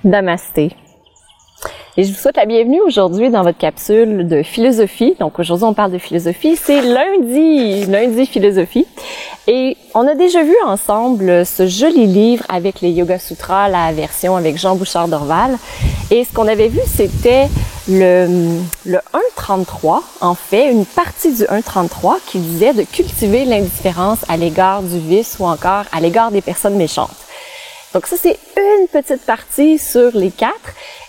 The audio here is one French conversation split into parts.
Namasté. Et je vous souhaite la bienvenue aujourd'hui dans votre capsule de philosophie. Donc aujourd'hui, on parle de philosophie. C'est lundi philosophie. Et on a déjà vu ensemble ce joli livre avec les Yoga Sutras, la version avec Jean Bouchard d'Orval. Et ce qu'on avait vu, c'était le 1.33, en fait, une partie du 1.33 qui disait de cultiver l'indifférence à l'égard du vice ou encore à l'égard des personnes méchantes. Donc ça, c'est une petite partie sur les 4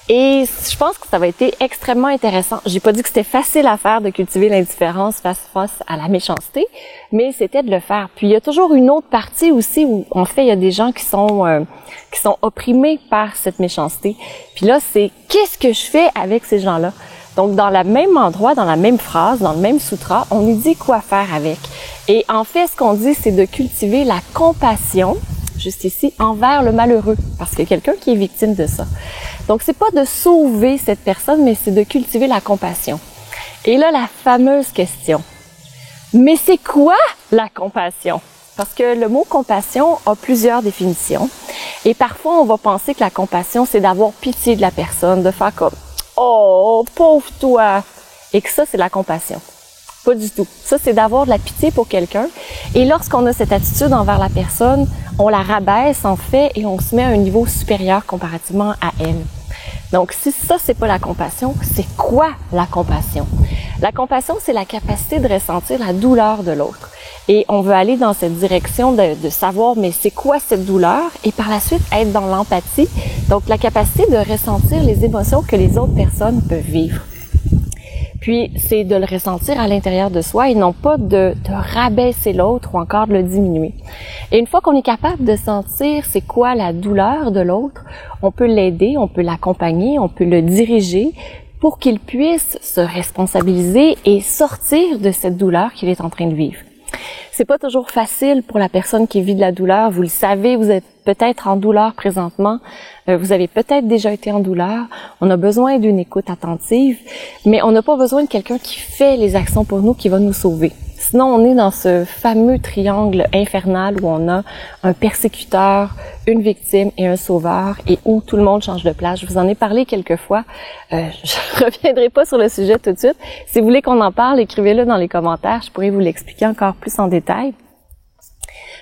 et je pense que ça va être extrêmement intéressant. J'ai pas dit que c'était facile à faire de cultiver l'indifférence face à la méchanceté, mais c'était de le faire. Puis il y a toujours une autre partie aussi où, en fait, il y a des gens qui sont opprimés par cette méchanceté. Puis là, c'est qu'est-ce que je fais avec ces gens-là? Donc, dans le même endroit, dans la même phrase, dans le même sutra, on nous dit quoi faire avec. Et en fait, ce qu'on dit, c'est de cultiver la compassion, juste ici, envers le malheureux, parce qu'il y a quelqu'un qui est victime de ça. Donc, c'est pas de sauver cette personne, mais c'est de cultiver la compassion. Et là, la fameuse question. Mais c'est quoi la compassion? Parce que le mot compassion a plusieurs définitions. Et parfois, on va penser que la compassion, c'est d'avoir pitié de la personne, de faire comme « Oh, pauvre toi! » Et que ça, c'est la compassion. Pas du tout. Ça, c'est d'avoir de la pitié pour quelqu'un. Et lorsqu'on a cette attitude envers la personne, on la rabaisse en fait et on se met à un niveau supérieur comparativement à elle. Donc, si ça, c'est pas la compassion, c'est quoi la compassion? La compassion, c'est la capacité de ressentir la douleur de l'autre. Et on veut aller dans cette direction de savoir, mais c'est quoi cette douleur? Et par la suite, être dans l'empathie. Donc, la capacité de ressentir les émotions que les autres personnes peuvent vivre. Puis, c'est de le ressentir à l'intérieur de soi et non pas de rabaisser l'autre ou encore de le diminuer. Et une fois qu'on est capable de sentir c'est quoi la douleur de l'autre, on peut l'aider, on peut l'accompagner, on peut le diriger pour qu'il puisse se responsabiliser et sortir de cette douleur qu'il est en train de vivre. C'est pas toujours facile pour la personne qui vit de la douleur. Vous le savez, vous êtes peut-être en douleur présentement. Vous avez peut-être déjà été en douleur. On a besoin d'une écoute attentive, mais on n'a pas besoin de quelqu'un qui fait les actions pour nous, qui va nous sauver. Sinon, on est dans ce fameux triangle infernal où on a un persécuteur, une victime et un sauveur et où tout le monde change de place. Je vous en ai parlé quelques fois. Je reviendrai pas sur le sujet tout de suite. Si vous voulez qu'on en parle, écrivez-le dans les commentaires. Je pourrais vous l'expliquer encore plus en détail.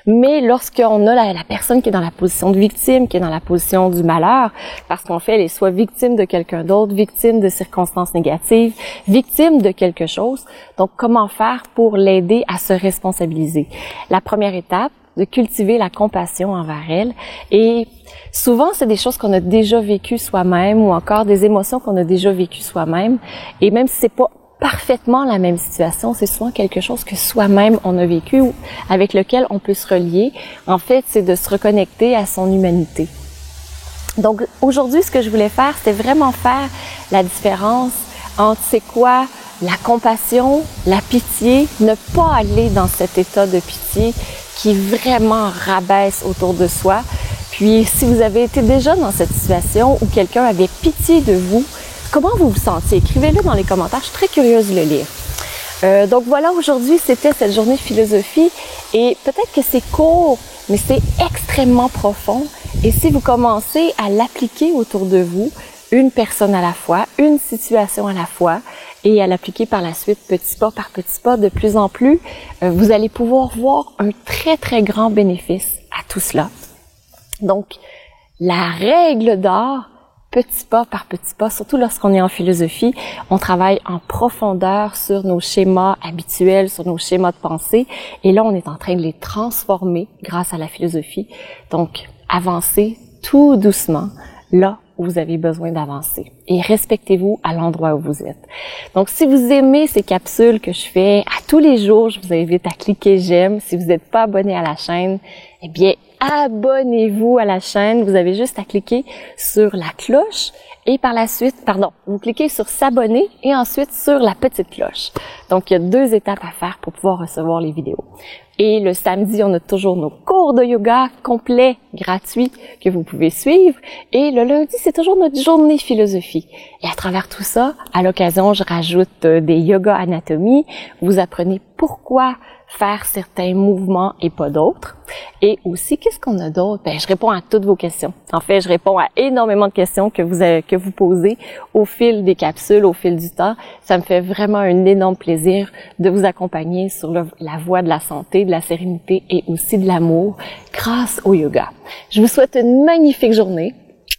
Mais lorsqu'on a la personne qui est dans la position de victime, qui est dans la position du malheur, parce qu'en fait, elle est soit victime de quelqu'un d'autre, victime de circonstances négatives, victime de quelque chose. Donc, comment faire pour l'aider à se responsabiliser? La première étape, de cultiver la compassion envers elle. Et souvent, c'est des choses qu'on a déjà vécues soi-même ou encore des émotions qu'on a déjà vécues soi-même. Et même si c'est pas parfaitement la même situation, c'est souvent quelque chose que soi-même on a vécu ou avec lequel on peut se relier. En fait, c'est de se reconnecter à son humanité. Donc aujourd'hui, ce que je voulais faire, c'est vraiment faire la différence entre c'est quoi la compassion, la pitié, ne pas aller dans cet état de pitié qui vraiment rabaisse autour de soi. Puis si vous avez été déjà dans cette situation où quelqu'un avait pitié de vous, comment vous vous sentiez? Écrivez-le dans les commentaires, je suis très curieuse de le lire. Donc voilà, aujourd'hui, c'était cette journée de philosophie et peut-être que c'est court, mais c'est extrêmement profond. Et si vous commencez à l'appliquer autour de vous, une personne à la fois, une situation à la fois, et à l'appliquer par la suite, petit pas par petit pas, de plus en plus, vous allez pouvoir voir un très, très grand bénéfice à tout cela. Donc, la règle d'or, petit pas par petit pas, surtout lorsqu'on est en philosophie, on travaille en profondeur sur nos schémas habituels, sur nos schémas de pensée, et là, on est en train de les transformer grâce à la philosophie. Donc, avancez tout doucement, là où vous avez besoin d'avancer. Et respectez-vous à l'endroit où vous êtes. Donc, si vous aimez ces capsules que je fais à tous les jours, je vous invite à cliquer j'aime. Si vous n'êtes pas abonné à la chaîne, eh bien, abonnez-vous à la chaîne. Vous avez juste à cliquer sur la cloche et par la suite, vous cliquez sur s'abonner et ensuite sur la petite cloche. Donc, il y a 2 étapes à faire pour pouvoir recevoir les vidéos. Et le samedi, on a toujours nos cours de yoga complets gratuit que vous pouvez suivre. Et le lundi, c'est toujours notre journée philosophie. Et à travers tout ça, à l'occasion, je rajoute des yoga anatomie. Vous apprenez pourquoi faire certains mouvements et pas d'autres. Et aussi, qu'est-ce qu'on a d'autre? Je réponds à toutes vos questions. En fait, je réponds à énormément de questions que vous posez au fil des capsules, au fil du temps. Ça me fait vraiment un énorme plaisir de vous accompagner sur la voie de la santé, de la sérénité et aussi de l'amour grâce au yoga. Je vous souhaite une magnifique journée.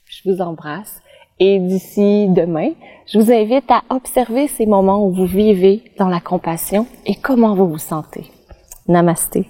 Je vous embrasse. Et d'ici demain, je vous invite à observer ces moments où vous vivez dans la compassion et comment vous vous sentez. Namasté.